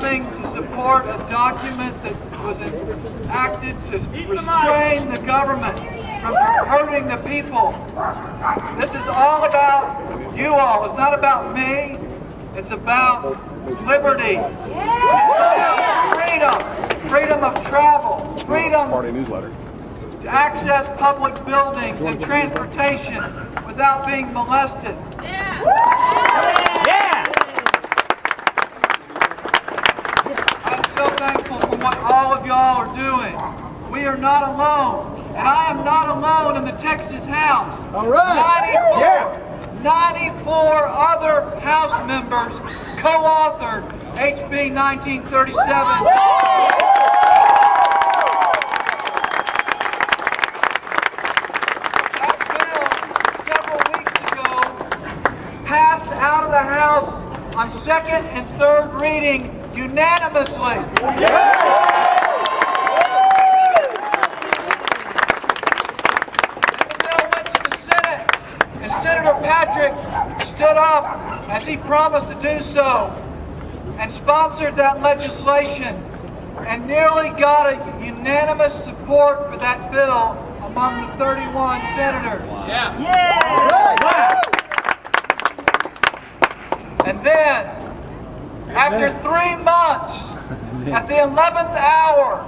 coming to support a document that was enacted to restrain the government from hurting the people. This is all about you all. It's not about me. It's about liberty. It's about freedom. Freedom of travel. Freedom to access public buildings and transportation without being molested. I'm so thankful for what all of y'all are doing. We are not alone. And I am not alone in the Texas House. All right. 94 other House members co-authored HB 1937. That bill, several weeks ago, passed out of the House on second and third reading unanimously. Senator Patrick stood up as he promised to do so and sponsored that legislation and nearly got a unanimous support for that bill among the 31 senators. And then, after 3 months, at the 11th hour,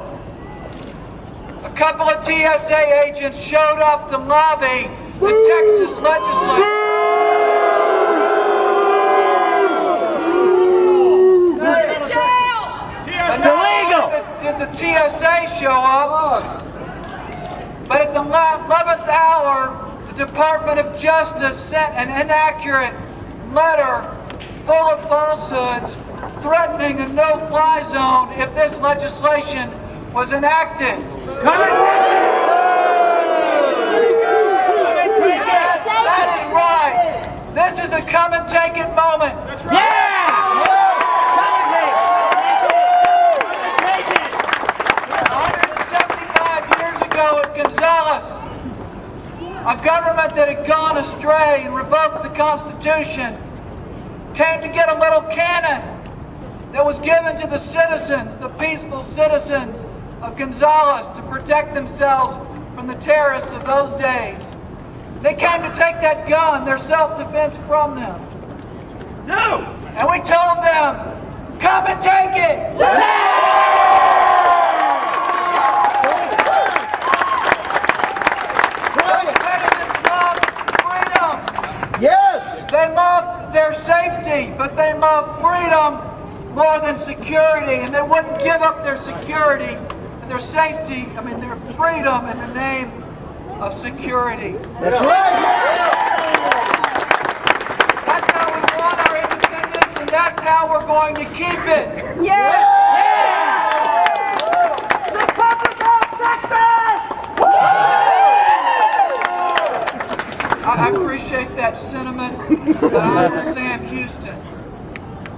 a couple of TSA agents showed up to lobby the Texas legislature. It's illegal. Did the TSA show up? But at the 11th hour, the Department of Justice sent an inaccurate letter full of falsehoods, threatening a no-fly zone if this legislation was enacted. That is right. This is a come and take it moment. That's right. Yeah! 175 years ago at Gonzales, a government that had gone astray and revoked the Constitution came to get a little cannon that was given to the citizens, the peaceful citizens of Gonzales, to protect themselves from the terrorists of those days. They came to take that gun, their self-defense, from them. No! And we told them, come and take it! Those citizens loved freedom. Yes! They loved their safety, but they loved freedom more than security, and they wouldn't give up their security and their safety, their freedom in the name of security. That's right. That's how we want our independence, and that's how we're going to keep it. Yeah! Republic of Texas! I appreciate that sentiment, but I'm Sam Houston.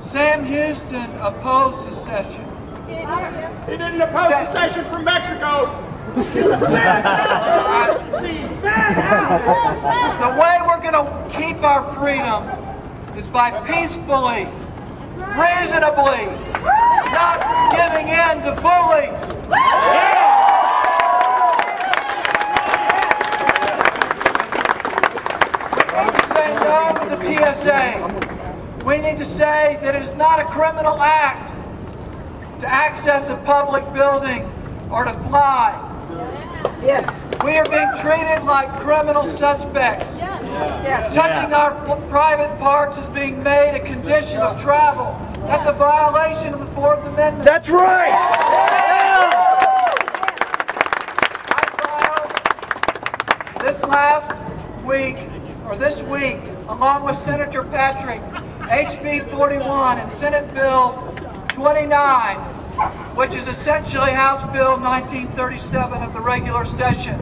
Sam Houston opposed secession. He didn't oppose secession from Mexico. The way we're going to keep our freedom is by peacefully, reasonably, not giving in to bullies. We need to say no to the TSA. We need to say that it is not a criminal act to access a public building or to fly. Yes. We are being treated like criminal suspects. Yes. Touching our private parts is being made a condition of travel. That's a violation of the Fourth Amendment. That's right. I filed this week, along with Senator Patrick, HB 41 and Senate Bill 29, which is essentially House Bill 1937 of the regular session.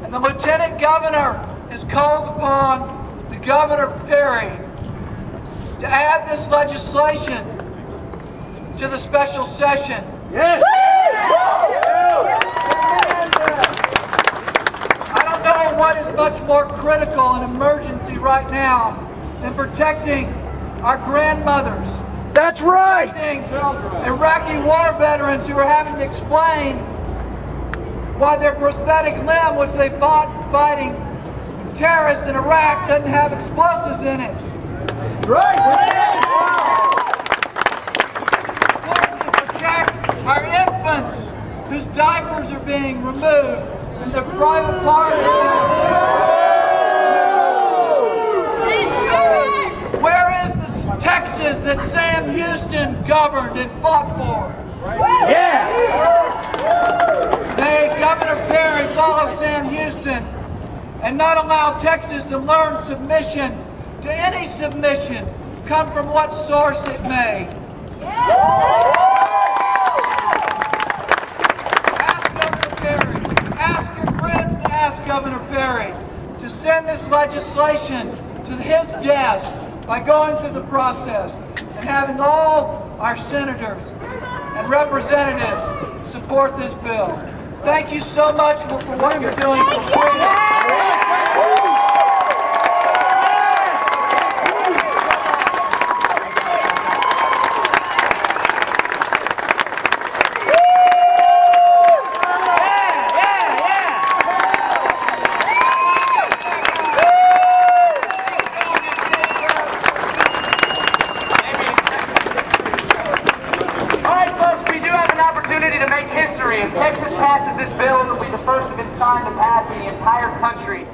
And the Lieutenant Governor has called upon the Governor Perry to add this legislation to the special session. Yes. I don't know what is much more critical and emergency right now than protecting our grandmothers, That's right. Iraqi war veterans who are having to explain why their prosthetic limb, which they bought fighting terrorists in Iraq, doesn't have explosives in it. Right. To protect our infants whose diapers are being removed and their private parts are being removed. Where is the Texas that Sam Houston governed and fought for? Yeah. May Governor Perry follow Sam Houston and not allow Texas to learn submission to any submission, come from what source it may. Ask Governor Perry, ask your friends to ask Governor Perry to send this legislation to his desk by going through the process and having all our senators and representatives support this bill. Thank you so much for what you're doing for freedom. To make history. If Texas passes this bill, it will be the first of its kind to pass in the entire country.